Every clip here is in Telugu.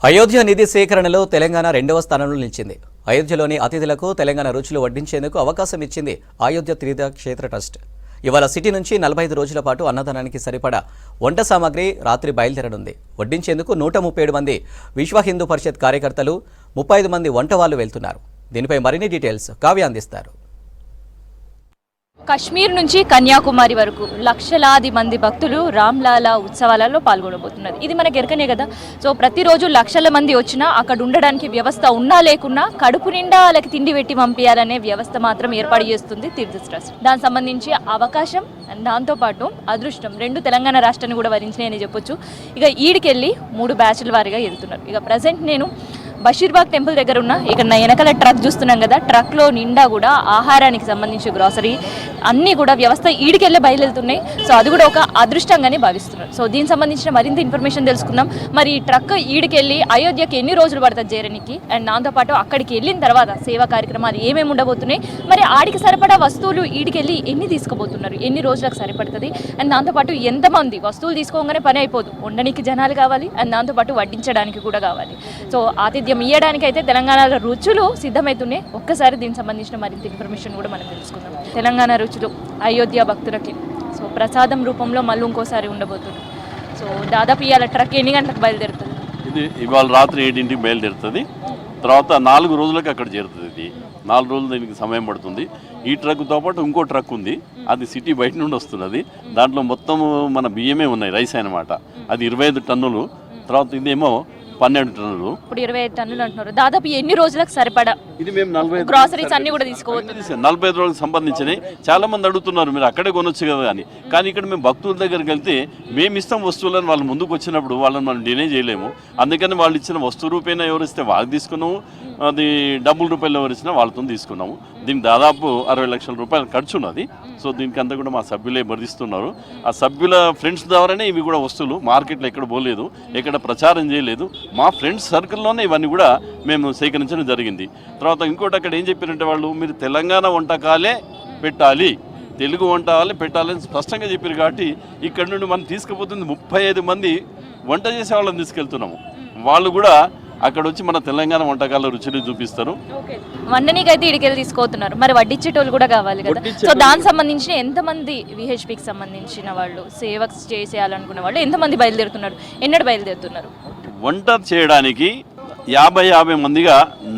అయోధ్య నిధి సేకరణలో తెలంగాణ 2వ స్థానంలో నిలిచింది. అయోధ్యలోని అతిథులకు తెలంగాణ రుచులు వడ్డించేందుకు అవకాశం ఇచ్చింది అయోధ్య తీర్థక్షేత్ర ట్రస్ట్. ఇవాళ సిటీ నుంచి 45 రోజుల పాటు అన్నదానానికి సరిపడా వంట సామాగ్రి రాత్రి బయలుదేరనుంది. వడ్డించేందుకు 137 మంది విశ్వ హిందూ పరిషత్ కార్యకర్తలు, 35 మంది వంటవాళ్లు వెళ్తున్నారు. దీనిపై మరిన్ని డీటెయిల్స్ కావ్య అందిస్తారు. కశ్మీర్ నుంచి కన్యాకుమారి వరకు లక్షలాది మంది భక్తులు రామ్లాలా ఉత్సవాలలో పాల్గొనబోతున్నారు. ఇది మనకు ఎరకనే కదా. సో ప్రతిరోజు లక్షల మంది వచ్చినా అక్కడ ఉండడానికి వ్యవస్థ ఉన్నా లేకున్నా కడుపు నిండా వాళ్ళకి తిండి పెట్టి పంపించాలనే వ్యవస్థ మాత్రం ఏర్పాటు చేస్తుంది తీర్థ ట్రస్ట్. దానికి సంబంధించి అవకాశం, దాంతోపాటు అదృష్టం రెండు తెలంగాణ రాష్ట్రాన్ని కూడా వరించినాయని చెప్పొచ్చు. ఇక ఈడికెళ్ళి 3 బ్యాచ్ల వారిగా వెళ్తున్నారు. ఇక ప్రజెంట్ నేను బషీర్బాగ్ టెంపుల్ దగ్గర ఉన్న ఇక్కడ నా వెనకాల ట్రక్ చూస్తున్నాం కదా. ట్రక్లో నిండా కూడా ఆహారానికి సంబంధించి గ్రాసరీ అన్నీ కూడా వ్యవస్థ ఈడికెళ్ళే బయలుదేరుతున్నాయి. సో అది కూడా ఒక అదృష్టంగానే భావిస్తున్నారు. సో దీనికి సంబంధించిన మరింత ఇన్ఫర్మేషన్ తెలుసుకుందాం. మరి ఈ ట్రక్ ఈడికెళ్ళి అయోధ్యకి ఎన్ని రోజులు పడుతుంది చేరడానికి, అండ్ దాంతోపాటు అక్కడికి వెళ్ళిన తర్వాత సేవా కార్యక్రమాలు ఏమేమి ఉండబోతున్నాయి, మరి ఆడికి సరిపడా వస్తువులు ఈడికెళ్ళి ఎన్ని తీసుకుపోతున్నారు, ఎన్ని రోజులకు సరిపడుతుంది, అండ్ దాంతోపాటు ఎంతమంది వస్తువులు తీసుకోగానే పని అయిపోదు, ఉండడానికి జనాలు కావాలి, అండ్ దాంతోపాటు వడ్డించడానికి కూడా కావాలి. సో ఆతిథ్యం ఇయ్యడానికి అయితే తెలంగాణలో రుచులు సిద్ధమవుతున్నాయి. ఒక్కసారి దీనికి సంబంధించిన మరింత ఇన్ఫర్మేషన్ కూడా మనం తెలుసుకుందాం. తెలంగాణ రుచులు అయోధ్య భక్తులకి సో ప్రసాదం రూపంలో మళ్ళీ ఇంకోసారి ఉండబోతుంది. సో దాదాపు ఇవాళ ట్రక్ ఎన్ని గంటలకు బయలుదేరుతుంది? ఇది ఇవాళ రాత్రి 7ంటికి బయలుదేరుతుంది. తర్వాత 4 రోజులకి అక్కడ చేరుతుంది. ఇది 4 రోజులు దీనికి సమయం పడుతుంది. ఈ ట్రక్తో పాటు ఇంకో ట్రక్ ఉంది, అది సిటీ బయట నుండి వస్తున్నది. దాంట్లో మొత్తం మన బియ్యమే ఉన్నాయి, రైస్ అన్నమాట. అది 25 టన్నులు. తర్వాత ఇదేమో 12 టన్నులు. ఇప్పుడు 25 టన్నులు అంటున్నారు. దాదాపు ఎన్ని రోజులకు సరిపడా ఇది మేము 45 గ్రాసరీస్ అన్ని కూడా తీసుకోవచ్చు. 45 రోజులకు సంబంధించినవి. చాలా మంది అడుగుతున్నారు, మీరు అక్కడే కొనొచ్చు కదా అని. కానీ ఇక్కడ మేము భక్తుల దగ్గరికి వెళ్తే మేము ఇస్తాం వస్తువులను, వాళ్ళు ముందుకు వచ్చినప్పుడు వాళ్ళని మనం డినే చేయలేము. అందుకని వాళ్ళు ఇచ్చిన వస్తువు రూపేణ ఎవరిస్తే వాళ్ళకి తీసుకున్నాము, అది డబ్బుల రూపాయలు ఎవరిచ్చినా వాళ్ళతో తీసుకున్నాము. దీనికి దాదాపు 60 లక్షల రూపాయలు ఖర్చు ఉన్నది. సో దీనికి అంతా కూడా మా సభ్యులే భరిస్తున్నారు. ఆ సభ్యుల ఫ్రెండ్స్ ద్వారానే ఇవి కూడా వస్తువులు మార్కెట్లో ఎక్కడ పోలేదు, ఎక్కడ ప్రచారం చేయలేదు. మా ఫ్రెండ్స్ సర్కిల్లోనే ఇవన్నీ కూడా మేము సేకరించడం జరిగింది. తర్వాత ఇంకోటి అక్కడ ఏం చెప్పారంటే వాళ్ళు, మీరు తెలంగాణ వంటకాలే పెట్టాలి, తెలుగు వంటకాలే పెట్టాలని స్పష్టంగా చెప్పారు. కాబట్టి ఇక్కడ నుండి మనం తీసుకుపోతుంది 35 మంది వంట చేసే వాళ్ళని తీసుకెళ్తున్నాము. వాళ్ళు కూడా అక్కడ వచ్చి మన తెలంగాణ వంటకాల రుచిని చూపిస్తారు. వండనీకి అయితే ఇడికెళ్ళి తీసుకోతున్నారు, మరి వడ్డించేటోళ్ళు కూడా కావాలి కదా. సో దానికి సంబంధించిన ఎంతమంది విహెచ్పికి సంబంధించిన వాళ్ళు సేవ చేసేయాలనుకున్న వాళ్ళు ఎంతమంది బయలుదేరుతున్నారు, ఎన్నడు బయలుదేరుతున్నారు? వంట చేయడానికి 50 మందిగా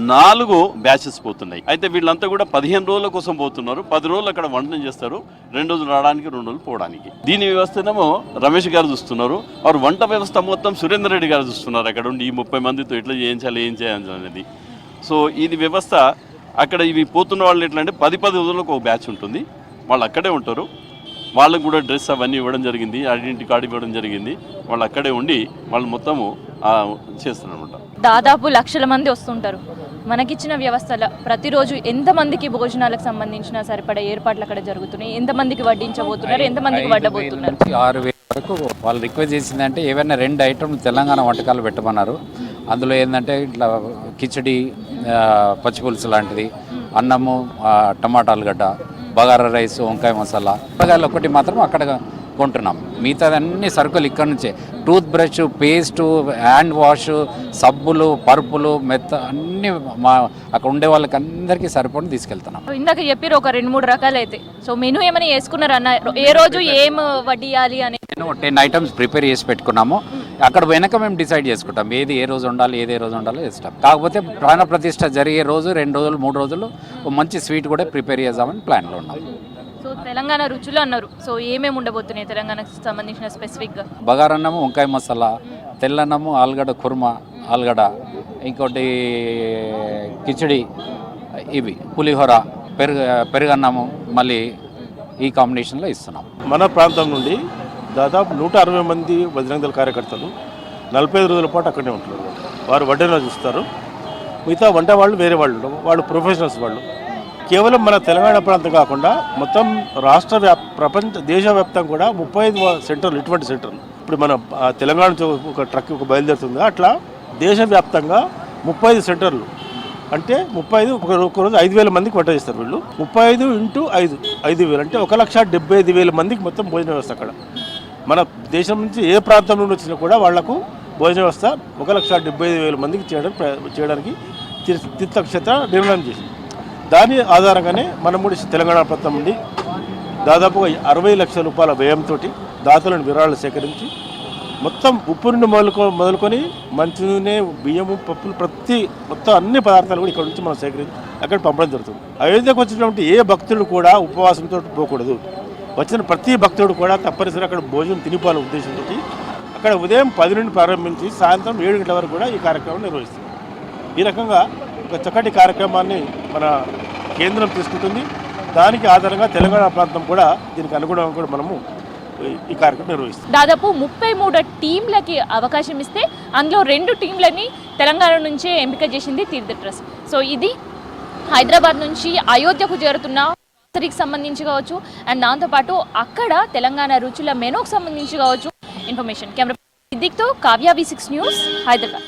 4 బ్యాచెస్ పోతున్నాయి. అయితే వీళ్ళంతా కూడా 15 రోజుల కోసం పోతున్నారు. 10 రోజులు అక్కడ వంటనం చేస్తారు, 2 రోజులు రావడానికి, 2 రోజులు పోవడానికి. దీని వ్యవస్థనేమో రమేష్ గారు చూస్తున్నారు. వారు వంట వ్యవస్థ మొత్తం సురేందర్ రెడ్డి గారు చూస్తున్నారు. అక్కడ ఉండి ఈ 30 మందితో ఎట్లా చేయించాలి, ఏం చేయాలి అనేది. సో ఇది వ్యవస్థ. అక్కడ ఇవి పోతున్న వాళ్ళు ఎట్లా అంటే 10 రోజులకు ఒక బ్యాచ్ ఉంటుంది, వాళ్ళు అక్కడే ఉంటారు. వాళ్ళకు కూడా డ్రెస్ అవన్నీ ఇవ్వడం జరిగింది, ఐడెంటిటీ కార్డు ఇవ్వడం జరిగింది. వాళ్ళు అక్కడే ఉండి వాళ్ళు మొత్తము చేస్తారనమాట. దాదాపు లక్షల మంది వస్తుంటారు. మనకిచ్చిన వ్యవస్థలో ప్రతిరోజు ఎంతమందికి భోజనాలకు సంబంధించిన సరిపడే ఏర్పాట్లు అక్కడ జరుగుతున్నాయి, ఎంతమందికి వడ్డించబోతున్నారు, ఎంతమందికి వడ్డబోతున్నారు? 6,000 వరకు వాళ్ళు రిక్వెస్ట్ చేసిందంటే ఏవైనా 2 ఐటమ్లు తెలంగాణ వంటకాలు పెట్టమన్నారు. అందులో ఏంటంటే ఇట్లా కిచడి, పచ్చిపులుసు లాంటిది, అన్నము, టమాటా ఆలుగడ్డ, బగారా రైస్, వంకాయ మసాలా. కూరగాయలు ఒకటి మాత్రం అక్కడ కొంటున్నాం. మిగతాదన్నీ సరుకులు ఇక్కడ నుంచే. Tooth brush, paste, hand wash, సబ్బులు, పరుపులు, మెత్త అన్నీ మా అక్కడ ఉండే వాళ్ళకి అందరికీ సరిపడి తీసుకెళ్తున్నాం. ఇందాక చెప్పారు ఒక 2-3 రకాలు అయితే. సో మెనూ ఏమైనా వేసుకున్నారన్న, ఏ రోజు ఏం వడ్డియాలి అని? 10 ఐటమ్స్ ప్రిపేర్ చేసి పెట్టుకున్నాము. అక్కడ వెనక మేము డిసైడ్ చేసుకుంటాం ఏది ఏ రోజు ఉండాలి, ఏది ఏ రోజు ఉండాలో ఇష్టం. కాకపోతే ప్రాణ ప్రతిష్ఠ జరిగే రోజు 2 రోజులు 3 రోజులు మంచి స్వీట్ కూడా ప్రిపేర్ చేద్దామని ప్లాన్లో ఉన్నాం. సో తెలంగాణ రుచులు అన్నారు. సో ఏమేమి ఉండబోతున్నాయి తెలంగాణకు సంబంధించిన స్పెసిఫిక్గా? బగారన్నము, వంకాయ మసాలా, తెల్లన్నము, ఆలుగడ్డ కుర్మా, ఆలుగడ్డ, ఇంకోటి కిచడి, ఇవి పులిహోర, పెరుగన్నము, మళ్ళీ ఈ కాంబినేషన్లో ఇస్తున్నాం. మన ప్రాంతం నుండి దాదాపు 160 మంది బజరంగ దళ కార్యకర్తలు 45 రోజుల పాటు అక్కడే ఉంటున్నారు. వారు వడ్డీలో చూస్తారు. మిగతా వంట వాళ్ళు వేరే వాళ్ళు, వాళ్ళు ప్రొఫెషనల్స్. వాళ్ళు కేవలం మన తెలంగాణ ప్రాంతం కాకుండా మొత్తం ప్రపంచ దేశవ్యాప్తంగా కూడా 35 సెంటర్లు, ఇటువంటి సెంటర్లు. ఇప్పుడు మన తెలంగాణ నుంచి ఒక ట్రక్ ఒక బయలుదేరుతుంది, అట్లా దేశవ్యాప్తంగా 35 సెంటర్లు. అంటే 35 ఒక రోజు 5,000 మందికి వంట చేస్తారు వీళ్ళు. 35 × 5,000 అంటే 1,75,000 మందికి మొత్తం భోజన వ్యవస్థ అక్కడ. మన దేశం నుంచి ఏ ప్రాంతం నుండి వచ్చినా కూడా వాళ్లకు భోజన వ్యవస్థ 1,75,000 మందికి చేయడానికి తీర్థక్షేత్ర నిర్ణయం చేసింది. దాని ఆధారంగానే మనం కూడా తెలంగాణ ప్రభుత్వం నుండి దాదాపుగా 60 లక్షల రూపాయల వ్యయంతో దాతలను విరాళాలు సేకరించి మొత్తం ఉప్పు నుండి మొదలుకొని మంచినూనె, బియ్యము, పప్పులు మొత్తం అన్ని పదార్థాలు కూడా ఇక్కడ నుంచి మనం సేకరించి అక్కడ పంపడం జరుగుతుంది. అయోధ్యకు వచ్చినటువంటి ఏ భక్తుడు కూడా ఉపవాసంతో పోకూడదు. వచ్చిన ప్రతి భక్తుడు కూడా తప్పనిసరి అక్కడ భోజనం తినిపోవాలనే ఉద్దేశంతో అక్కడ ఉదయం 10 నుండి ప్రారంభించి సాయంత్రం 7 గంటల వరకు కూడా ఈ కార్యక్రమం నిర్వహిస్తుంది. ఈ రకంగా ఒక చక్కటి కార్యక్రమాన్ని మన కేంద్రం తీసుకుంటుంది. దానికి ఆధారంగా తెలంగాణ ప్రాంతం కూడా దీనికి అనుగుణంగా కూడా మనము ఈ కార్యక్రమం నిర్వహిస్తాం. దాదాపు 33 టీంలకి అవకాశం ఇస్తే అందులో 2 టీంలని తెలంగాణ నుంచే ఎంపిక చేసింది తీర్థ ట్రస్ట్. సో ఇది హైదరాబాద్ నుంచి అయోధ్యకు చేరుతున్న కి సంబంధించి కావచ్చు, అండ్ దాంతోపాటు అక్కడ తెలంగాణ రుచుల మెనూకు సంబంధించి కావచ్చు ఇన్ఫర్మేషన్. కెమెరా సిద్దిక్తో కావ్య, V6 న్యూస్, హైదరాబాద్.